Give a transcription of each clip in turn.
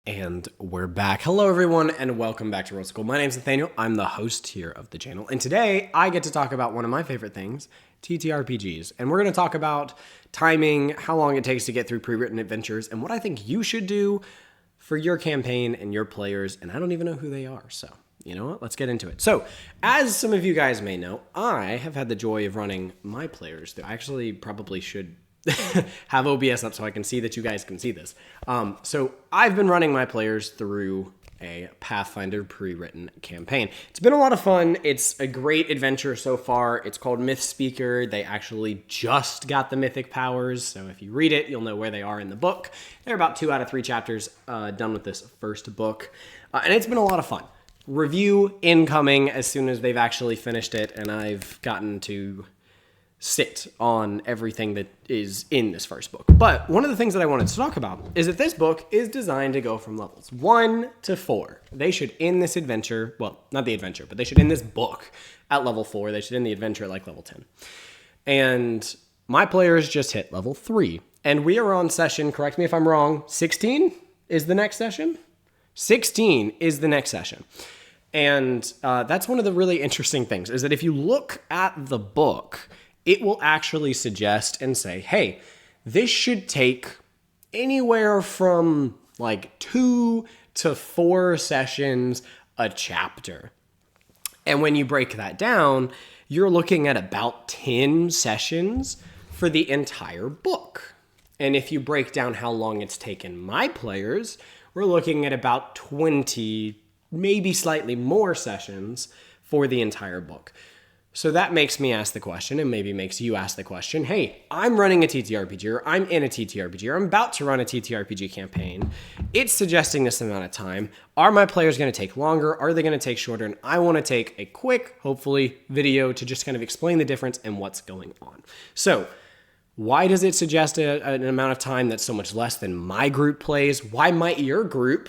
And we're back. Hello, everyone, and welcome back to Roll School. My name's Nathaniel. I'm the host here of the channel. And today, I get to talk about one of my favorite things, TTRPGs. And we're going to talk about timing, how long it takes to get through pre-written adventures, and what I think you should do for your campaign and your players. And I don't even know who they are, so you know what? Let's get into it. So, as some of you guys may know, I have had the joy of running my players. I actually probably should have OBS up so I can see that you guys can see this. So I've been running my players through a Pathfinder pre-written campaign. It's been a lot of fun. It's a great adventure so far. It's called Myth Speaker. They actually just got the mythic powers, so if you read it, you'll know where they are in the book. They're about 2 out of 3 chapters done with this first book, and it's been a lot of fun. Review incoming as soon as they've actually finished it, and I've gotten to sit on everything that is in this first book. But one of the things that I wanted to talk about is that this book is designed to go from levels 1 to 4. They should end this adventure, well, not the adventure, but they should end this book at level 4. They should end the adventure at like level 10. And my players just hit level 3. And we are on session, correct me if I'm wrong, 16 is the next session? 16 is the next session. And that's one of the really interesting things, is that if you look at the book, it will actually suggest and say, hey, this should take anywhere from like 2 to 4 sessions a chapter. And when you break that down, you're looking at about 10 sessions for the entire book. And if you break down how long it's taken my players, we're looking at about 20, maybe slightly more sessions for the entire book. So that makes me ask the question, and maybe makes you ask the question, hey, I'm running a TTRPG, or I'm in a TTRPG, or I'm about to run a TTRPG campaign. It's suggesting this amount of time. Are my players going to take longer? Are they going to take shorter? And I want to take a quick, hopefully, video to just kind of explain the difference and what's going on. So why does it suggest an amount of time that's so much less than my group plays? Why might your group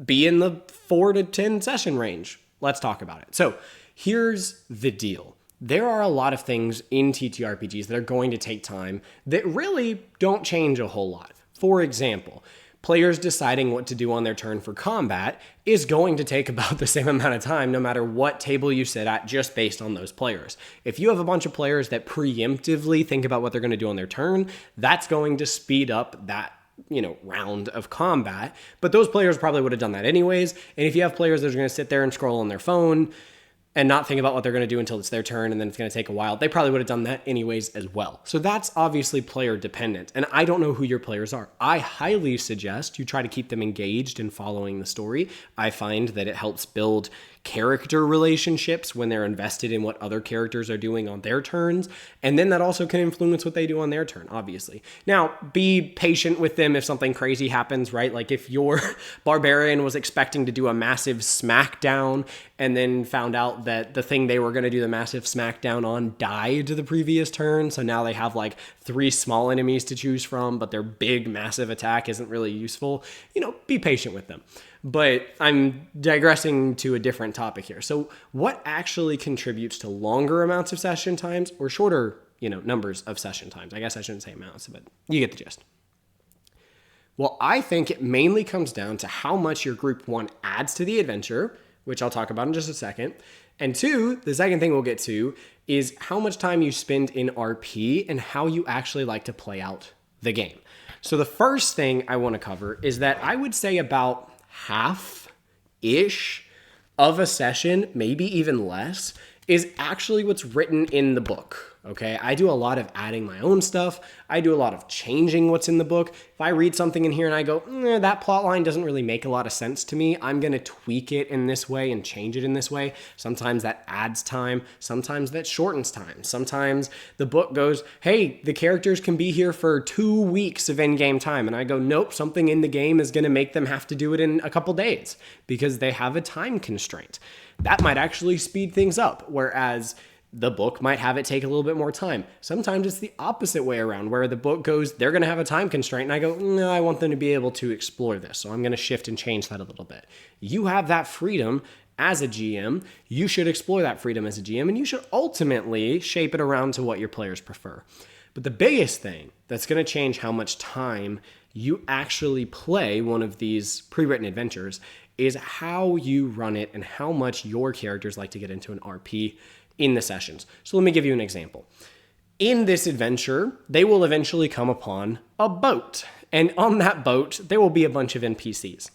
be in the 4 to 10 session range? Let's talk about it. So here's the deal. There are a lot of things in TTRPGs that are going to take time that really don't change a whole lot. For example, players deciding what to do on their turn for combat is going to take about the same amount of time no matter what table you sit at, just based on those players. If you have a bunch of players that preemptively think about what they're going to do on their turn, that's going to speed up that round of combat. But those players probably would have done that anyways. And if you have players that are going to sit there and scroll on their phone and not think about what they're going to do until it's their turn, and then it's going to take a while, they probably would have done that anyways as well. So that's obviously player dependent. And I don't know who your players are. I highly suggest you try to keep them engaged in following the story. I find that it helps build character relationships when they're invested in what other characters are doing on their turns. And then that also can influence what they do on their turn, obviously. Now, be patient with them if something crazy happens, right? Like if your barbarian was expecting to do a massive smackdown and then found out that the thing they were going to do the massive smackdown on died the previous turn. So now they have like 3 small enemies to choose from, but their big massive attack isn't really useful. Be patient with them. But I'm digressing to a different topic here. So what actually contributes to longer amounts of session times or shorter, numbers of session times? I guess I shouldn't say amounts, but you get the gist. Well, I think it mainly comes down to how much your group 1 adds to the adventure, which I'll talk about in just a second. And 2, the second thing we'll get to is how much time you spend in RP and how you actually like to play out the game. So the first thing I want to cover is that I would say about half-ish of a session, maybe even less, is actually what's written in the book. Okay, I do a lot of adding my own stuff. I do a lot of changing what's in the book. If I read something in here and I go, that plot line doesn't really make a lot of sense to me, I'm going to tweak it in this way and change it in this way. Sometimes that adds time. Sometimes that shortens time. Sometimes the book goes, hey, the characters can be here for 2 weeks of in-game time. And I go, nope, something in the game is going to make them have to do it in a couple days because they have a time constraint. That might actually speed things up, whereas the book might have it take a little bit more time. Sometimes it's the opposite way around, where the book goes, they're going to have a time constraint, and I go, no, I want them to be able to explore this, so I'm going to shift and change that a little bit. You have that freedom as a GM. You should explore that freedom as a GM, and you should ultimately shape it around to what your players prefer. But the biggest thing that's going to change how much time you actually play one of these pre-written adventures is how you run it and how much your characters like to get into an RP in the sessions. So let me give you an example. In this adventure, they will eventually come upon a boat, and on that boat, there will be a bunch of NPCs.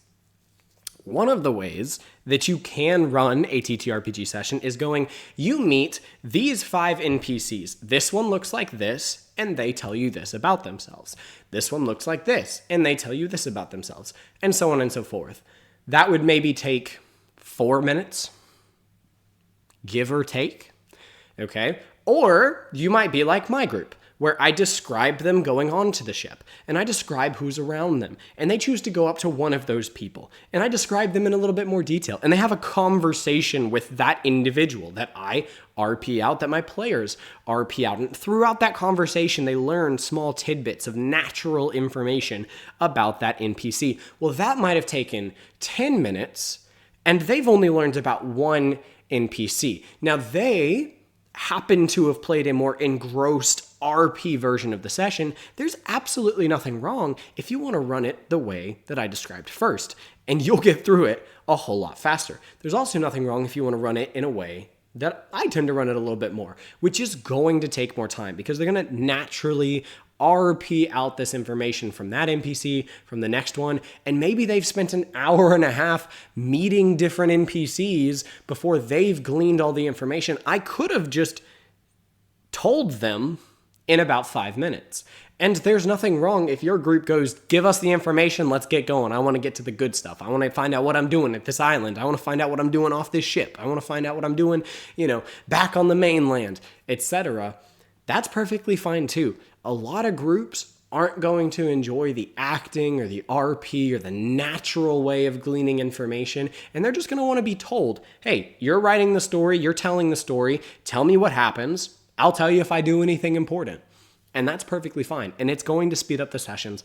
One of the ways that you can run a TTRPG session is going, you meet these 5 NPCs. This one looks like this, and they tell you this about themselves. This one looks like this, and they tell you this about themselves, and so on and so forth. That would maybe take 4 minutes, give or take, okay? Or you might be like my group, where I describe them going onto the ship, and I describe who's around them, and they choose to go up to one of those people, and I describe them in a little bit more detail, and they have a conversation with that individual that I RP out, that my players RP out, and throughout that conversation, they learn small tidbits of natural information about that NPC. Well, that might have taken 10 minutes, and they've only learned about one NPC. Now, they happen to have played a more engrossed RP version of the session. There's absolutely nothing wrong if you want to run it the way that I described first, and you'll get through it a whole lot faster. There's also nothing wrong if you want to run it in a way that I tend to run it a little bit more, which is going to take more time because they're going to naturally RP out this information from that NPC, from the next one, and maybe they've spent an hour and a half meeting different NPCs before they've gleaned all the information. I could have just told them in about 5 minutes. And there's nothing wrong if your group goes, give us the information, let's get going. I want to get to the good stuff. I want to find out what I'm doing at this island. I want to find out what I'm doing off this ship. I want to find out what I'm doing, back on the mainland, etc. That's perfectly fine too. A lot of groups aren't going to enjoy the acting or the RP or the natural way of gleaning information, and they're just going to want to be told, hey, you're writing the story, you're telling the story, tell me what happens, I'll tell you if I do anything important. And that's perfectly fine, and it's going to speed up the sessions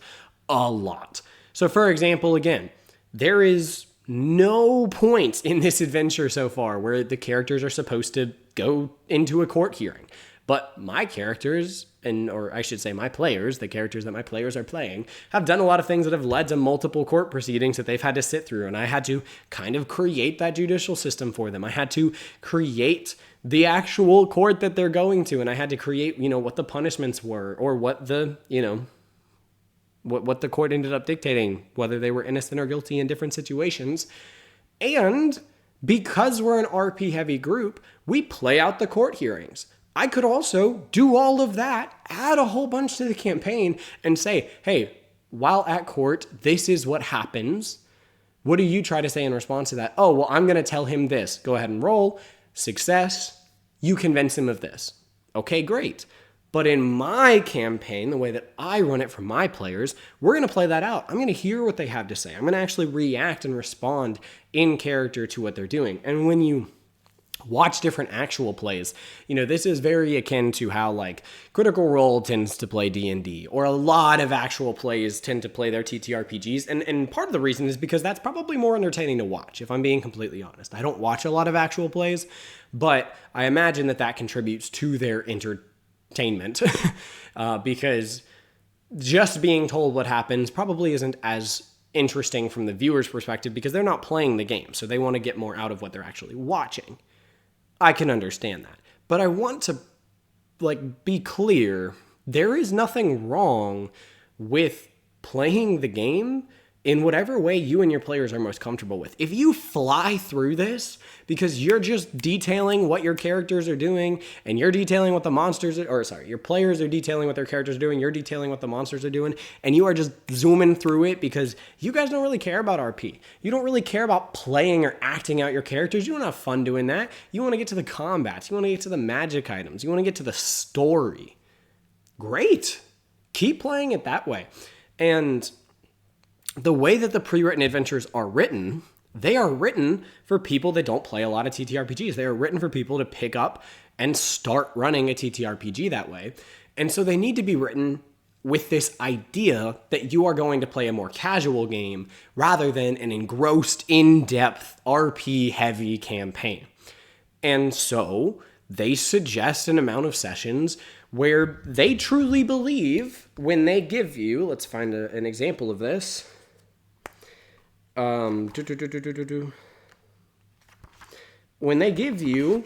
a lot. So for example, again, there is no point in this adventure so far where the characters are supposed to go into a court hearing. But my characters, or I should say my players, the characters that my players are playing, have done a lot of things that have led to multiple court proceedings that they've had to sit through. And I had to kind of create that judicial system for them. I had to create the actual court that they're going to. And I had to create, what the punishments were, or what the, what the court ended up dictating, whether they were innocent or guilty in different situations. And because we're an RP heavy group, we play out the court hearings. I could also do all of that, add a whole bunch to the campaign, and say, hey, while at court, this is what happens. What do you try to say in response to that? Oh, well, I'm going to tell him this. Go ahead and roll. Success. You convince him of this. Okay, great. But in my campaign, the way that I run it for my players, we're going to play that out. I'm going to hear what they have to say. I'm going to actually react and respond in character to what they're doing. And when you watch different actual plays, this is very akin to how Critical Role tends to play D&D, or a lot of actual plays tend to play their TTRPGs. And part of the reason is because that's probably more entertaining to watch, if I'm being completely honest. I don't watch a lot of actual plays, but I imagine that contributes to their entertainment because just being told what happens probably isn't as interesting from the viewer's perspective because they're not playing the game. So they want to get more out of what they're actually watching. I can understand that. But I want to be clear, there is nothing wrong with playing the game in whatever way you and your players are most comfortable with. If you fly through this because you're just detailing what your characters are doing and you're detailing what the monsters are, your players are detailing what their characters are doing, you're detailing what the monsters are doing, and you are just zooming through it because you guys don't really care about RP. You don't really care about playing or acting out your characters. You don't have fun doing that. You want to get to the combats. You want to get to the magic items. You want to get to the story. Great. Keep playing it that way. And the way that the pre-written adventures are written, they are written for people that don't play a lot of TTRPGs. They are written for people to pick up and start running a TTRPG that way. And so they need to be written with this idea that you are going to play a more casual game rather than an engrossed, in-depth, RP-heavy campaign. And so they suggest an amount of sessions where they truly believe when they give you, let's find an example of this. When they give you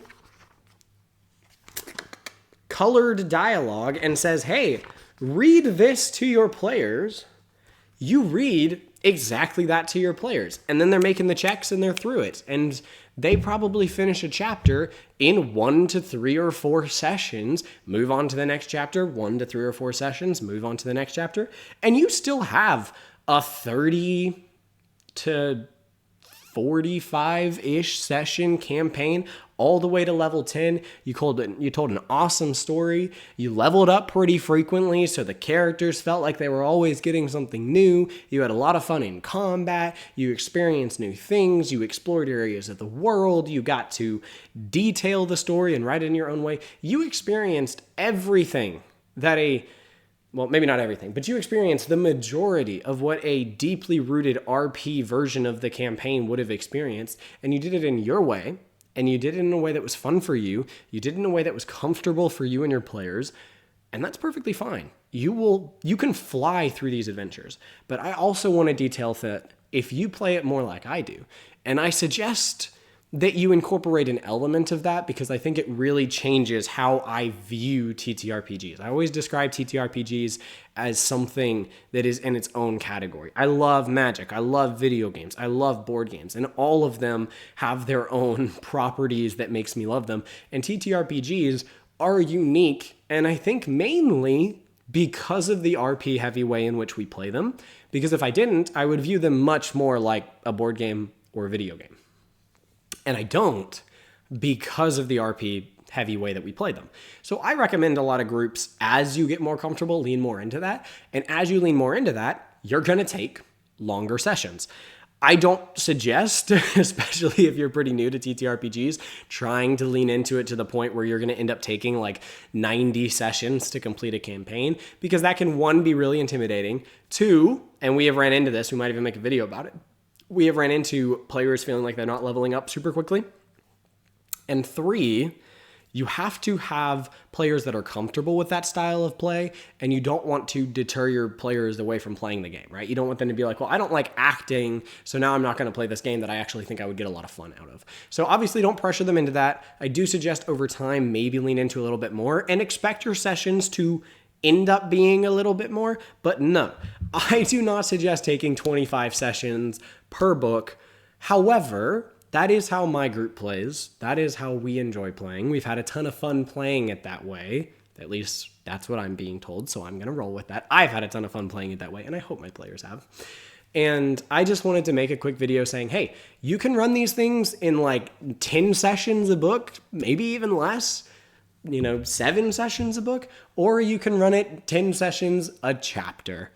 colored dialogue and says, hey, read this to your players, you read exactly that to your players. And then they're making the checks and they're through it. And they probably finish a chapter in 1 to 3 or 4 sessions, move on to the next chapter, 1 to 3 or 4 sessions, move on to the next chapter. And you still have a 30 to 45-ish session campaign all the way to level 10. You told an awesome story. You leveled up pretty frequently, so the characters felt like they were always getting something new. You had a lot of fun in combat. You experienced new things. You explored areas of the world. You got to detail the story and write it in your own way. You experienced everything that well, maybe not everything, but you experienced the majority of what a deeply rooted RP version of the campaign would have experienced, and you did it in your way, and you did it in a way that was fun for you. You did it in a way that was comfortable for you and your players, and that's perfectly fine. You can fly through these adventures, but I also want to detail that if you play it more like I do, and I suggest that you incorporate an element of that because I think it really changes how I view TTRPGs. I always describe TTRPGs as something that is in its own category. I love Magic, I love video games, I love board games, and all of them have their own properties that makes me love them. And TTRPGs are unique, and I think mainly because of the RP heavy way in which we play them. Because if I didn't, I would view them much more like a board game or a video game. And I don't because of the RP heavy way that we play them. So I recommend a lot of groups, as you get more comfortable, lean more into that. And as you lean more into that, you're going to take longer sessions. I don't suggest, especially if you're pretty new to TTRPGs, trying to lean into it to the point where you're going to end up taking like 90 sessions to complete a campaign, because that can, 1, be really intimidating. 2, and we have ran into this, we might even make a video about it, we have ran into players feeling like they're not leveling up super quickly. And 3, you have to have players that are comfortable with that style of play, and you don't want to deter your players away from playing the game, right? You don't want them to be like, well, I don't like acting, so now I'm not going to play this game that I actually think I would get a lot of fun out of. So obviously don't pressure them into that. I do suggest over time maybe lean into a little bit more and expect your sessions to end up being a little bit more, but no, I do not suggest taking 25 sessions per book. However, that is how my group plays. That is how we enjoy playing. We've had a ton of fun playing it that way. At least that's what I'm being told, so I'm going to roll with that. I've had a ton of fun playing it that way, and I hope my players have. And I just wanted to make a quick video saying, hey, you can run these things in like 10 sessions a book, maybe even less. 7 sessions a book, or you can run it 10 sessions a chapter.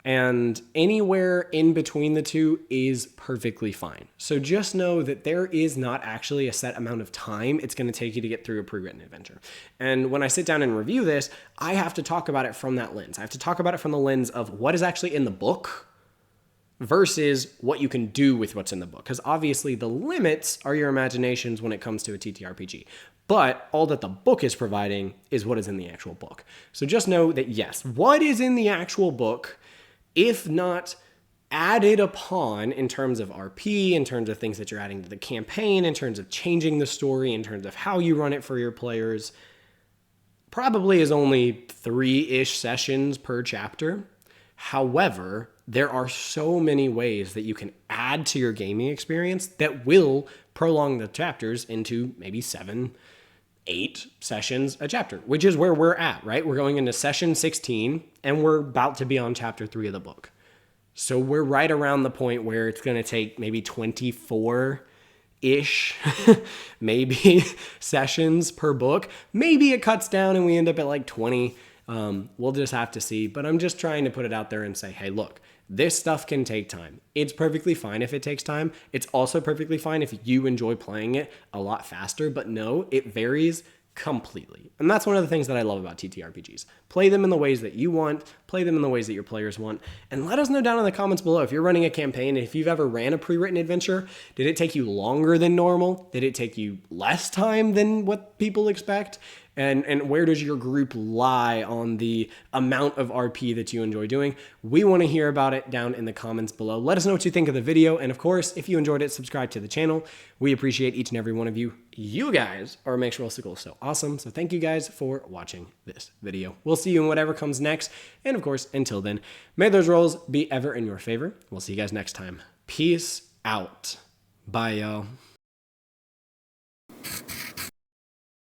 And anywhere in between the two is perfectly fine. So just know that there is not actually a set amount of time it's going to take you to get through a pre-written adventure. And when I sit down and review this, I have to talk about it from that lens. I have to talk about it from the lens of what is actually in the book versus what you can do with what's in the book. Because obviously the limits are your imaginations when it comes to a TTRPG. But all that the book is providing is what is in the actual book. So just know that yes, what is in the actual book, if not added upon in terms of RP, in terms of things that you're adding to the campaign, in terms of changing the story, in terms of how you run it for your players, probably is only 3-ish sessions per chapter. However, there are so many ways that you can add to your gaming experience that will prolong the chapters into maybe 7, 8 sessions a chapter, which is where we're at, right? We're going into session 16 and we're about to be on chapter 3 of the book. So we're right around the point where it's going to take maybe 24-ish, maybe sessions per book. Maybe it cuts down and we end up at like 20. We'll just have to see. But I'm just trying to put it out there and say, hey, look, this stuff can take time. It's perfectly fine if it takes time. It's also perfectly fine if you enjoy playing it a lot faster. But no, it varies completely. And that's one of the things that I love about TTRPGs. Play them in the ways that you want, play them in the ways that your players want, and let us know down in the comments below if you're running a campaign, if you've ever ran a pre-written adventure. Did it take you longer than normal? Did it take you less time than what people expect? and where does your group lie on the amount of RP that you enjoy doing? We want to hear about it down in the comments below. Let us know what you think of the video. And of course, if you enjoyed it, subscribe to the channel. We appreciate each and every one of you. You guys are what makes Rollsicle so awesome. So thank you guys for watching this video. We'll see you in whatever comes next. And of course, until then, may those rolls be ever in your favor. We'll see you guys next time. Peace out. Bye, y'all.